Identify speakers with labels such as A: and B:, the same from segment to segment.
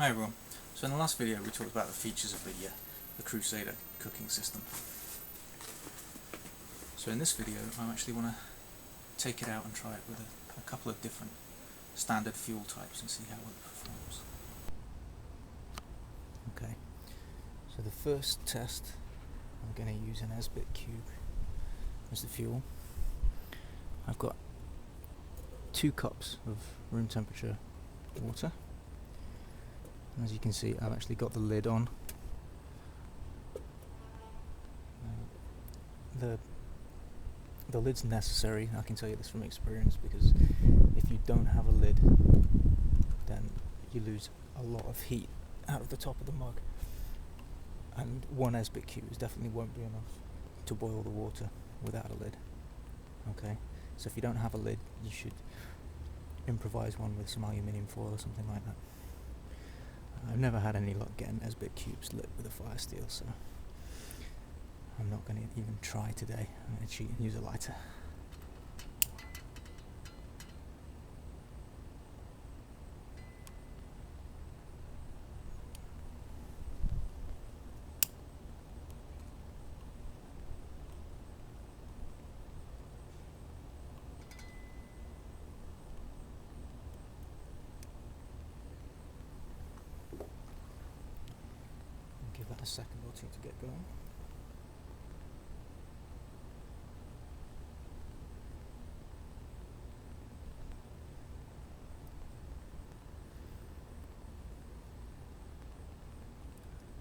A: Hi everyone. So in the last video we talked about the features of the Crusader cooking system. So in this video I actually want to take it out and try it with a couple of different standard fuel types and see how it performs. Okay, so the first test I'm going to use an Esbit cube as the fuel. I've got 2 cups of room temperature water. As you can see, I've actually got the lid on. The lid's necessary, I can tell you this from experience, because if you don't have a lid, then you lose a lot of heat out of the top of the mug. And 1 Esbit cube definitely won't be enough to boil the water without a lid. Okay, so if you don't have a lid, you should improvise one with some aluminium foil or something like that. I've never had any luck getting Esbit cubes lit with a fire steel, so I'm not going to even try today. I'm going to cheat and use a lighter. Give that a second or two to get going.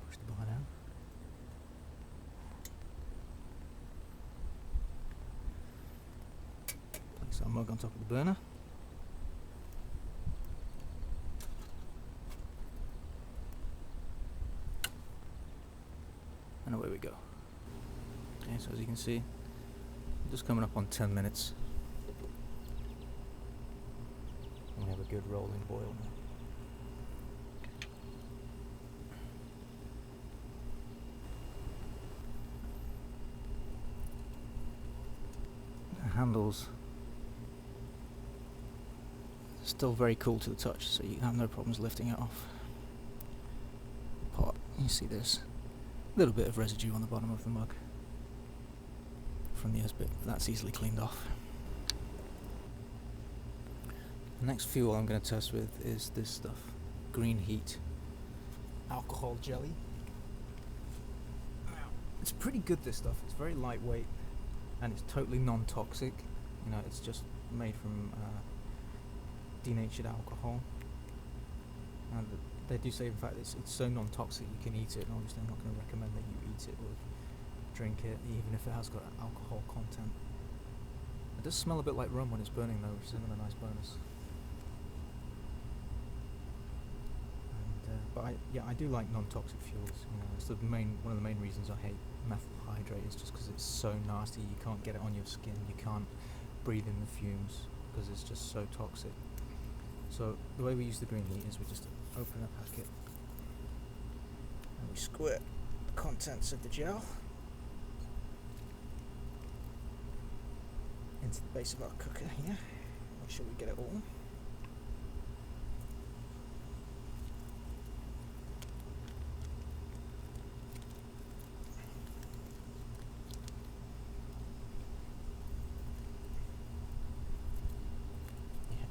A: Push the bar down. Place our mug on top of the burner. And away we go. Okay, so as you can see, just coming up on 10 minutes. And we have a good rolling boil now. The handles still very cool to the touch, so you have no problems lifting it off. Pot, you see this. A little bit of residue on the bottom of the mug from the Esbit, but that's easily cleaned off. The next fuel I'm going to test with is this stuff, Green Heat alcohol jelly. It's pretty good, this stuff. It's very lightweight and it's totally non-toxic. You know, it's just made from denatured alcohol. And they do say, in fact, it's so non-toxic you can eat it, and obviously I'm not going to recommend that you eat it or drink it, even if it has got alcohol content. It does smell a bit like rum when it's burning though, which is another nice bonus. And, but I do like non-toxic fuels. You know, it's one of the main reasons I hate methyl hydrate is just because it's so nasty. You can't get it on your skin, you can't breathe in the fumes because it's just so toxic. So the way we use the green heat is we just open a packet and we squirt the contents of the gel into the base of our cooker here. Make sure we get it all.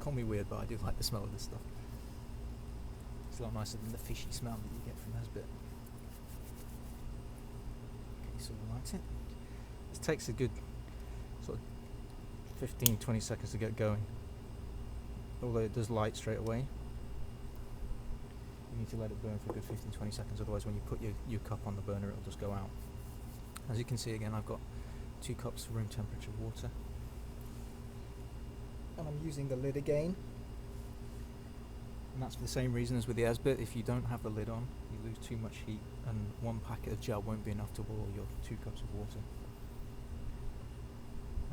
A: Call me weird, but I do like the smell of this stuff. It's a lot nicer than the fishy smell that you get from Esbit. Okay, so we'll light it. This takes a good sort of 15-20 seconds to get going. Although it does light straight away. You need to let it burn for a good 15-20 seconds, otherwise when you put your cup on the burner it'll just go out. As you can see, again, I've got 2 cups of room temperature water. And I'm using the lid again, and that's for the same reason as with the Esbit. If you don't have the lid on, you lose too much heat, and 1 packet of gel won't be enough to boil your 2 cups of water.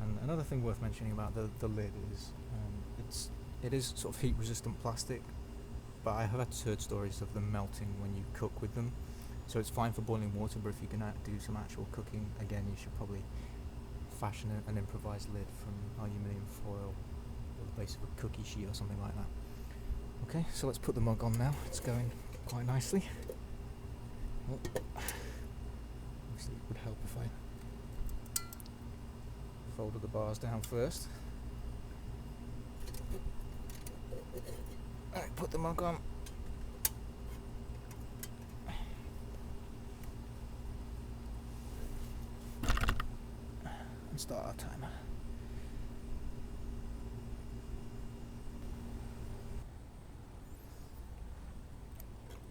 A: And another thing worth mentioning about the lid is it is sort of heat resistant plastic, but I have heard stories of them melting when you cook with them, so it's fine for boiling water, but if you can do some actual cooking, again you should probably fashion an improvised lid from aluminium foil or the base of a cookie sheet or something like that. Okay, so let's put the mug on now. It's going quite nicely. Oh, obviously it would help if I folded the bars down first. Alright, put the mug on. And start our timer.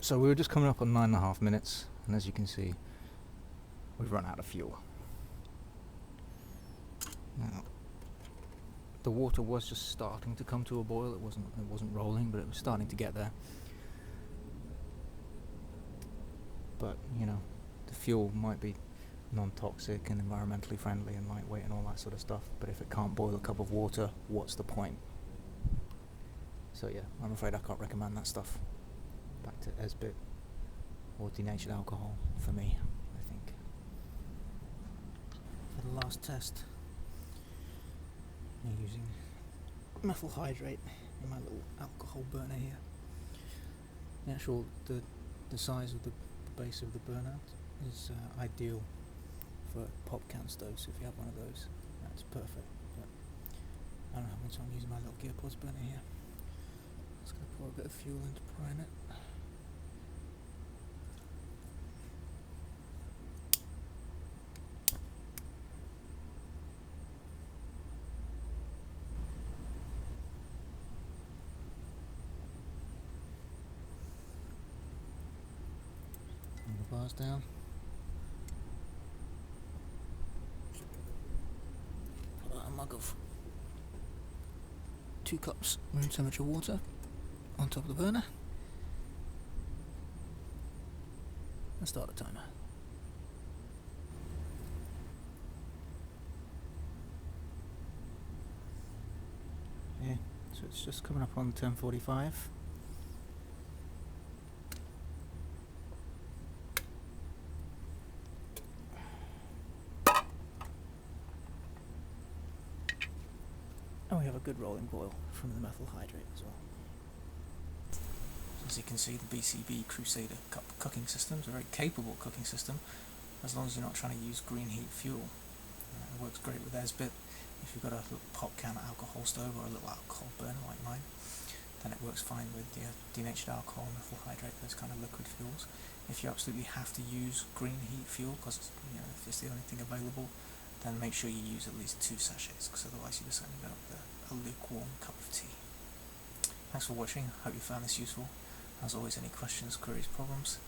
A: So we were just coming up on 9.5 minutes, and as you can see, we've run out of fuel. Now, the water was just starting to come to a boil. It wasn't rolling, but it was starting to get there. But you know, the fuel might be non-toxic and environmentally friendly and lightweight and all that sort of stuff, but if it can't boil a cup of water, what's the point? So yeah, I'm afraid I can't recommend that stuff. Back to Esbit or denatured alcohol for me, I think. For the last test, I'm using methyl hydrate in my little alcohol burner here. The size of the base of the burner is ideal for pop can stoves. If you have one of those, that's perfect. But I don't have one, so I'm using my little Gearpods burner here. Just going to pour a bit of fuel in to prime it. Bring the bars down. Put a mug of 2 cups room temperature water on top of the burner and start the timer. Yeah, so it's just coming up on 10:45. And we have a good rolling boil from the methyl hydrate as well. As you can see, the BCB Crusader cooking system is a very capable cooking system, as long as you're not trying to use green heat fuel. It works great with Esbit. If you've got a little pop can alcohol stove or a little alcohol burner like mine, then it works fine with the denatured alcohol, methyl hydrate, those kind of liquid fuels. If you absolutely have to use green heat fuel, because if it's the only thing available, then make sure you use at least 2 sachets, because otherwise you just end up with a lukewarm cup of tea. Thanks for watching. Hope you found this useful. As always, any questions, queries, problems,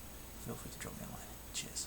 A: feel free to drop me a line. Cheers.